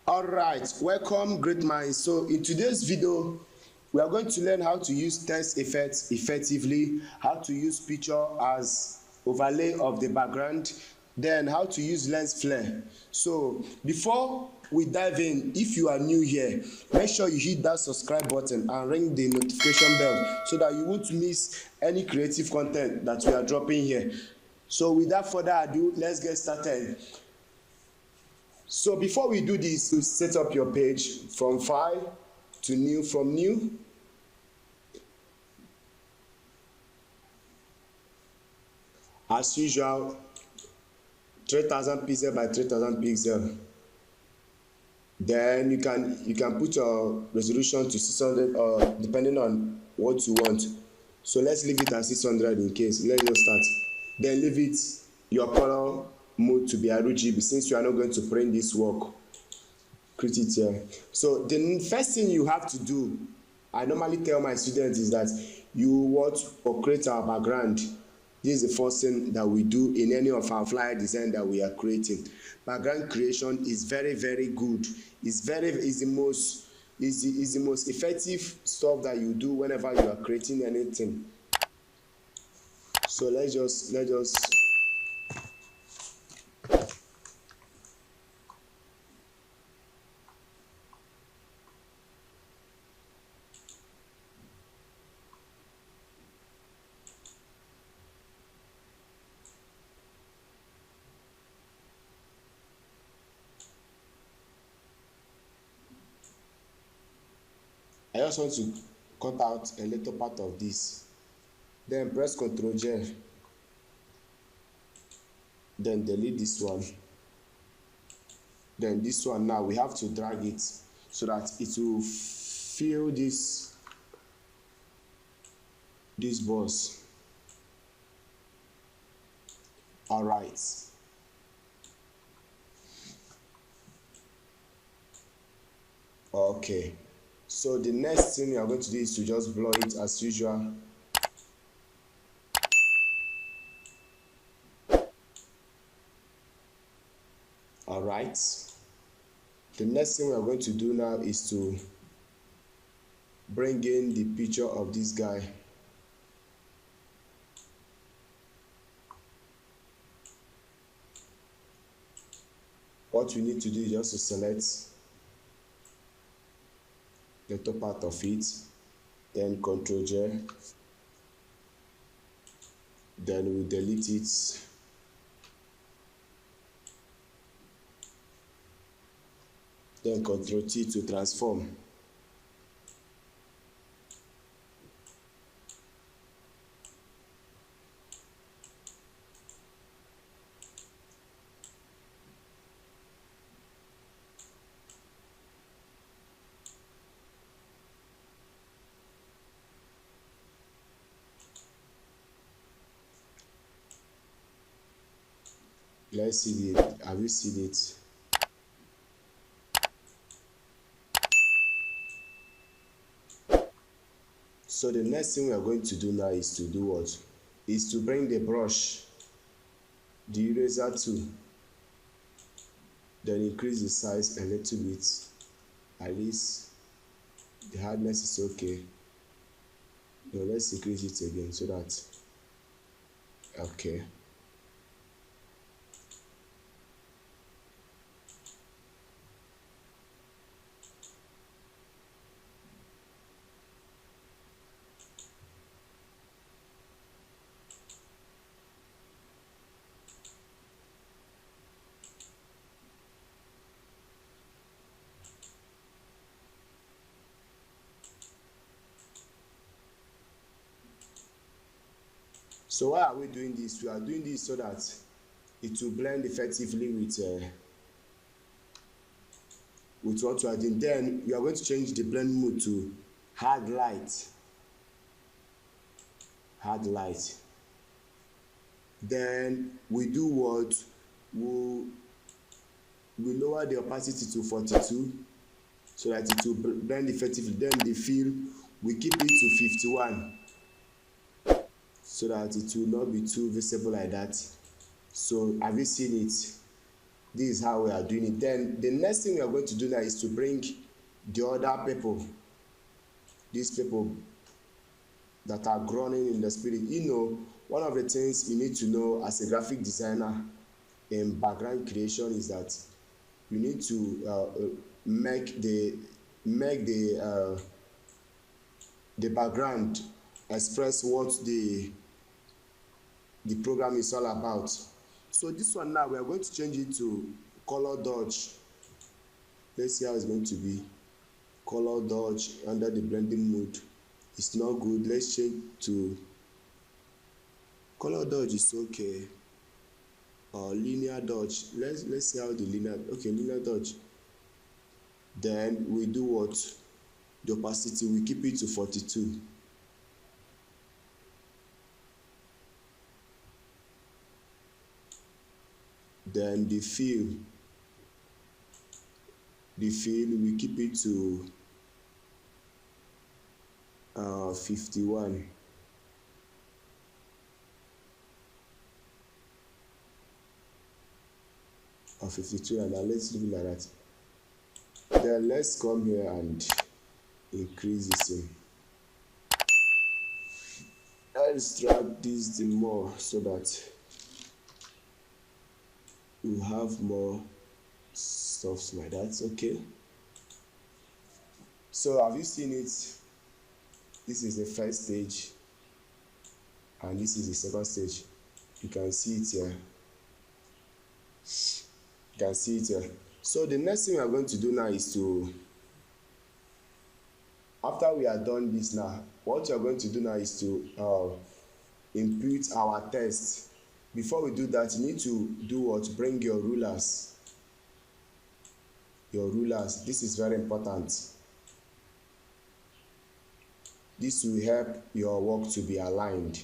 Alright, welcome great minds. So in today's video, we are going to learn how to use text effects effectively, how to use picture as overlay of the background, then how to use lens flare. So before we dive in, if you are new here, make sure you hit that subscribe button and ring the notification bell so that you won't miss any creative content that we are dropping here. So without further ado, let's get started. So before we do this, you set up your page from file to new, from new. As usual, 3000 pixel by 3000 pixel. Then you can put your resolution to 600 or depending on what you want. So let's leave it at 600 in case. Let's just start. Then leave it your color mode to be RGB since you are not going to print this work. Create it here. So the first thing you have to do, I normally tell my students, is that you want to create our background. This is the first thing that we do in any of our flyer design that we are creating. Background creation is very good. It's the most effective stuff that you do whenever you are creating anything. So let's just I just want to cut out a little part of this. Then press Ctrl J. Then delete this one. Then this one, now we have to drag it so that it will fill this box. All right. Okay. So the next thing we are going to do is to just blur it as usual. All right. The next thing we are going to do now is to bring in the picture of this guy. What we need to do is just to select the top part of it, then Ctrl J, then we delete it, then Ctrl T to transform. Let's see it. Have you seen it? So the next thing we are going to do now is to do what? Is to bring the brush, the eraser tool, then increase the size a little bit. At least the hardness is okay. Now let's increase it again so that, okay. So why are we doing this? We are doing this so that it will blend effectively with what we are doing. Then we are going to change the blend mode to hard light. Then we do what? We lower the opacity to 42 so that it will blend effectively. Then the fill, we keep it to 51 so that it will not be too visible like that. So have you seen it? This is how we are doing it. Then the next thing we are going to do now is to bring the other people, these people that are groaning in the spirit. One of the things you need to know as a graphic designer in background creation is that you need to make the background express what the program is all about. So this one now we are going to change it to color dodge. Let's see how it's going to be. Color dodge under the blending mode. It's not good. Let's change to color dodge. Is okay. Or linear dodge. Let's see how the linear dodge. Then we do what? The opacity we keep it to 42. Then the fill we keep it to 51. Or 52, and now let's leave it like that. Then let's come here and increase this in. Let's drag this the more so that we have more stuff like that. Okay, so have you seen it? This is the first stage and this is the second stage. You can see it here. So the next thing we are going to do now is to, after we are done this now, what you are going to do now is to input our text. Before we do that, you need to do what? Bring your rulers. This is very important. This will help your work to be aligned.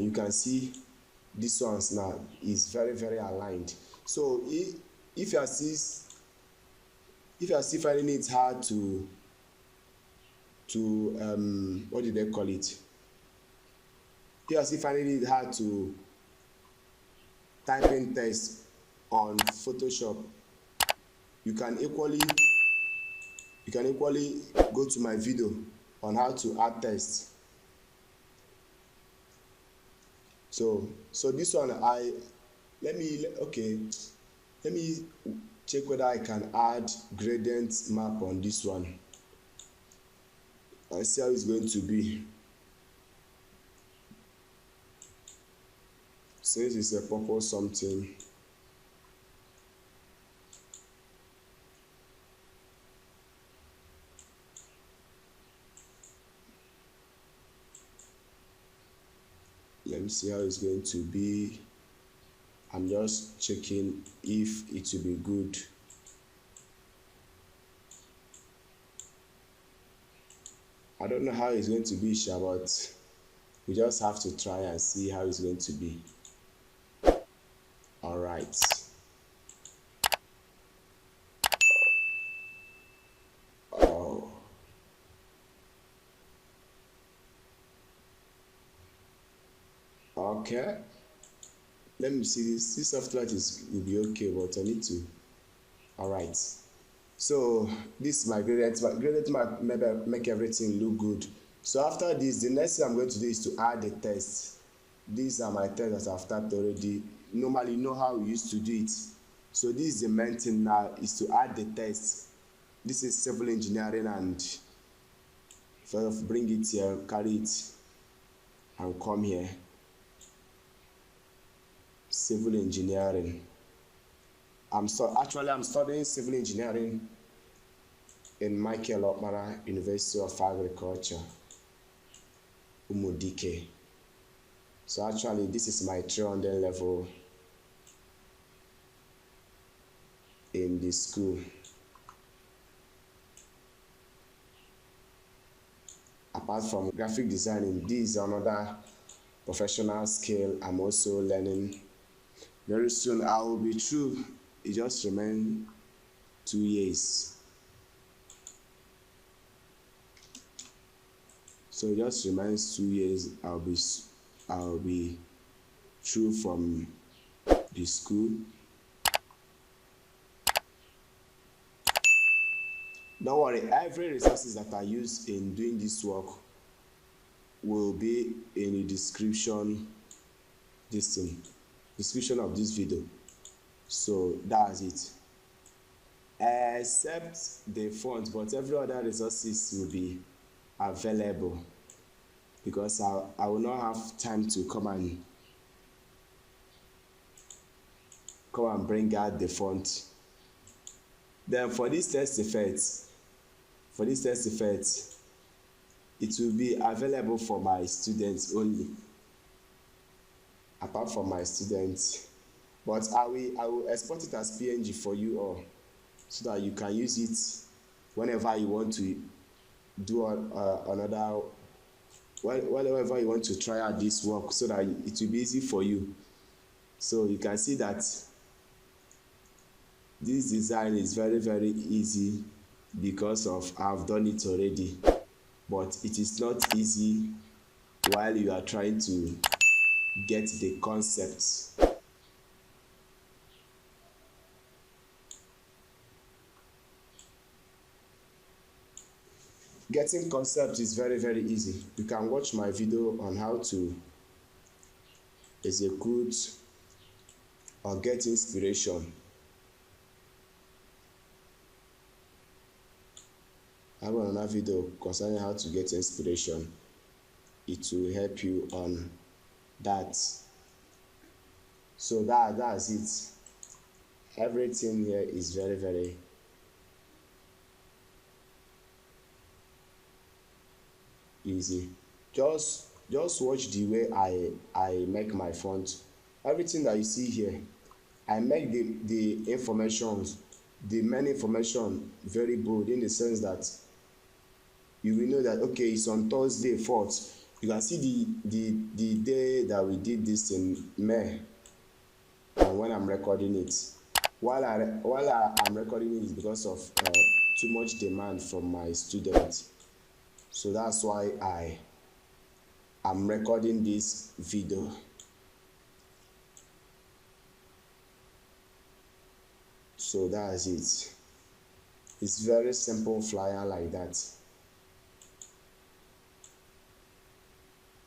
You can see this ones now is very, very aligned. So if you are still finding it hard to what did they call it? If you are still finding it hard to type in text on Photoshop, you can equally go to my video on how to add text. So this one let me check whether I can add gradient map on this one and see how it's going to be. Since it's a purple something, let me see how it's going to be. I'm just checking if it will be good. I don't know how it's going to be, but we just have to try and see how it's going to be. All right. Oh. Okay. Let me see this. This soft light will be okay, but I need to. All right. So this is my gradient. Gradient might make everything look good. So after this, the next thing I'm going to do is to add the text. These are my tests that I've typed already. Normally, you know how we used to do it. So this is the main thing now, is to add the text. This is civil engineering, and first bring it here, carry it, and come here. Civil engineering. I'm studying civil engineering in Michael Okpara University of Agriculture, Umudike. So actually this is my 300 level in the school. Apart from graphic designing, this is another professional skill I'm also learning. Very soon I will be through. It just remains 2 years. So it just remains 2 years. I'll be through from the school. Don't worry, every resources that I use in doing this work will be in the description, description of this video. So that's it, except the font, but every other resources will be available because I will not have time to come and bring out the font. Then for this test effect, it will be available for my students only, apart from my students. But I will export it as PNG for you all, so that you can use it whenever you want to do whenever you want to try out this work, so that it will be easy for you. So you can see that this design is very, very easy because of I've done it already, but it is not easy while you are trying to get the concepts. Getting concepts is very, very easy. You can watch my video on how to execute or get inspiration. I have another video concerning how to get inspiration. It will help you on that. So that's it. Everything here is very, very easy. Just watch the way I make my font. Everything that you see here, I make the main information very bold, in the sense that you will know that okay, it's on Thursday 4th. You can see the day that we did this in May, and when I'm recording it. While I'm recording it is because of too much demand from my students. So that's why I'm recording this video. So that's it. It's very simple flyer like that.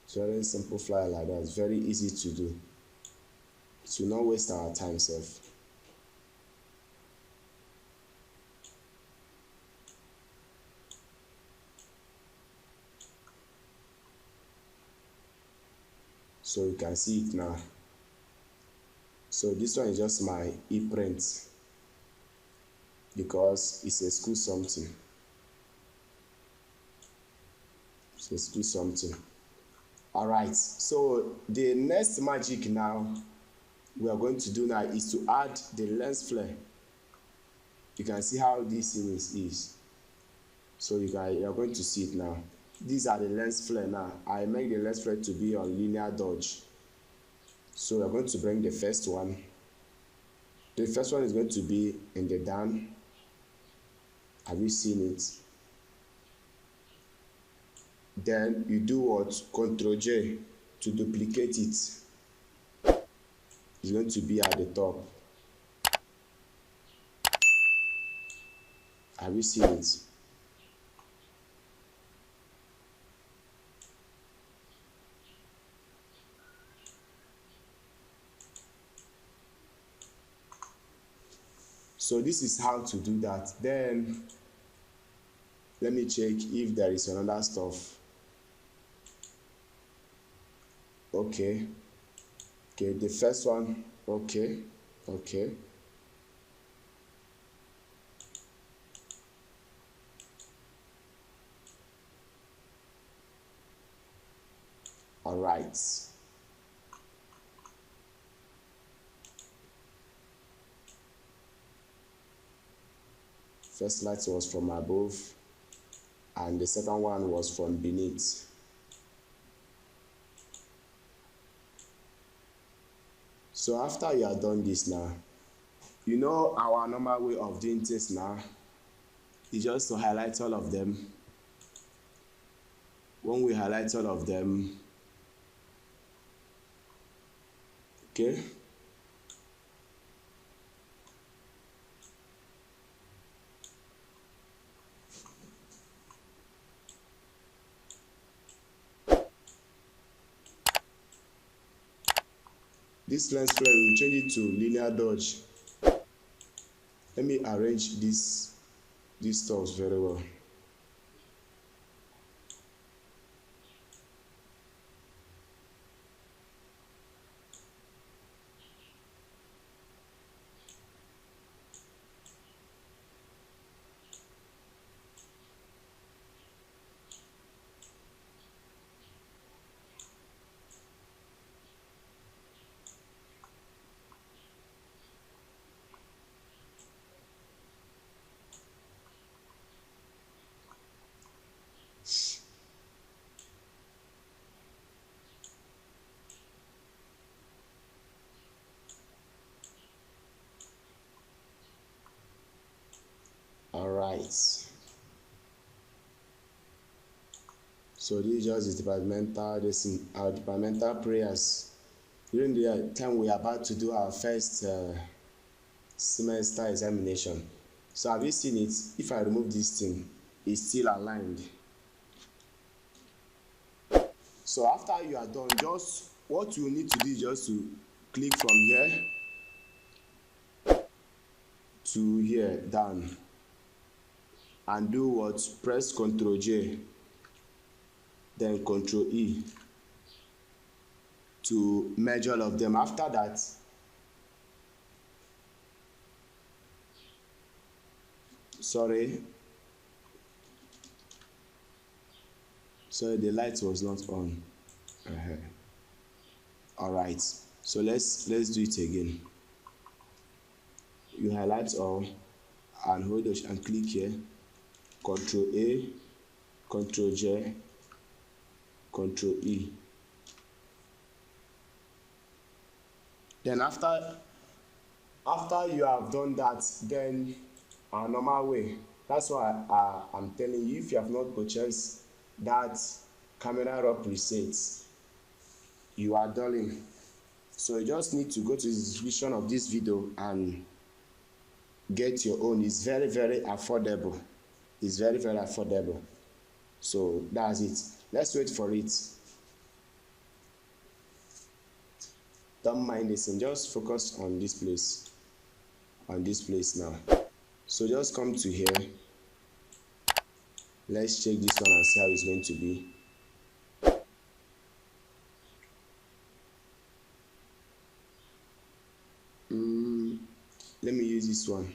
It's very simple flyer like that. It's very easy to do. It will not waste our time, sef. So you can see it now. So this one is just my e-print, because it's a school something. It's a school something. Alright, so the next magic now we are going to do now is to add the lens flare. You can see how this thing is. So you are going to see it now. These are the lens flare now. I make the lens flare to be on linear dodge. So we're going to bring the first one. The first one is going to be in the down. Have you seen it? Then you do what? Ctrl J to duplicate it. It's going to be at the top. Have you seen it? So this is how to do that. Then let me check if there is another stuff. Okay, the first one. Okay. All right. First light was from above, and the second one was from beneath. So after you are done this now, you know our normal way of doing things now is just to highlight all of them. When we highlight all of them, Okay. This lens flare, we will change it to linear dodge. Let me arrange these stuffs very well. All right. So this is just the departmental, our departmental prayers during the time we are about to do our first semester examination. So have you seen it? If I remove this thing, it's still aligned. So after you are done, just what you need to do is just to click from here to here down and do what? Press Ctrl J, then Ctrl E to merge all of them. After that, sorry, the light was not on. All right, so let's do it again. You highlight all and hold it and click here, Ctrl A, Ctrl J, Ctrl E. Then after you have done that, then our normal way, that's why I'm telling you, if you have not purchased that Camera Raw presets, you are dulling. So you just need to go to the description of this video and get your own. It's very, very affordable. It's very, very affordable. So that's it. Let's wait for it. Don't mind this and just focus on this place. On this place now. So just come to here. Let's check this one and see how it's going to be. Let me use this one.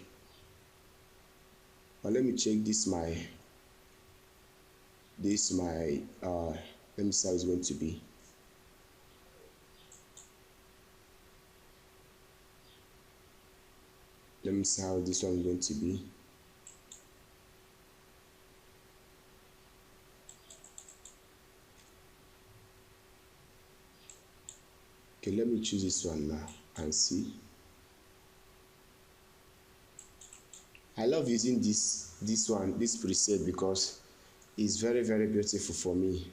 Or let me check this let me see how it's going to be. Let me see how this one is going to be. Okay, let me choose this one now and see. I love using this preset because it's very, very beautiful for me.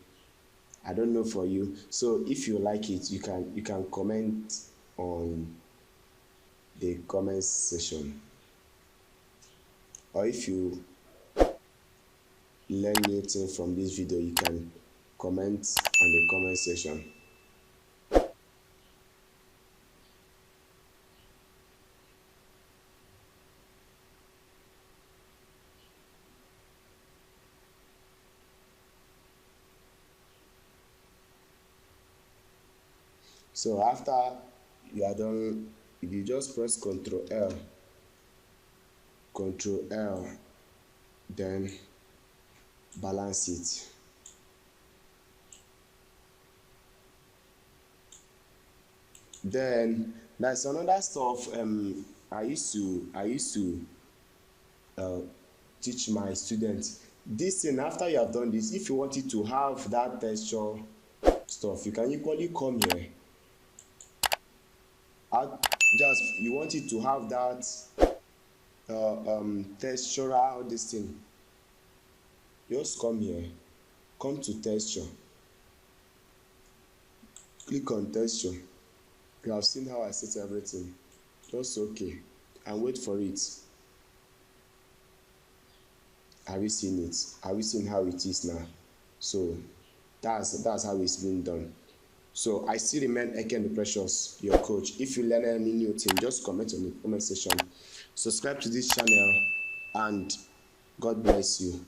I don't know for you. So if you like it, you can comment on the comment section, or if you learn new things from this video, you can comment on the comment section. So after you are done, if you just press Ctrl L, then balance it. Then there's another stuff I used to teach my students. This thing, after you have done this, if you wanted to have that texture stuff, you can equally come here. Just you wanted to have that textural this thing, just come here, come to texture, click on texture, You have seen how I set everything. Just okay and wait for it. Have you seen it? Have you seen how it is now? So that's how it's been done. So I still remain Eken the Precious, your coach. If you learn any new thing, just comment on the comment section. Subscribe to this channel and God bless you.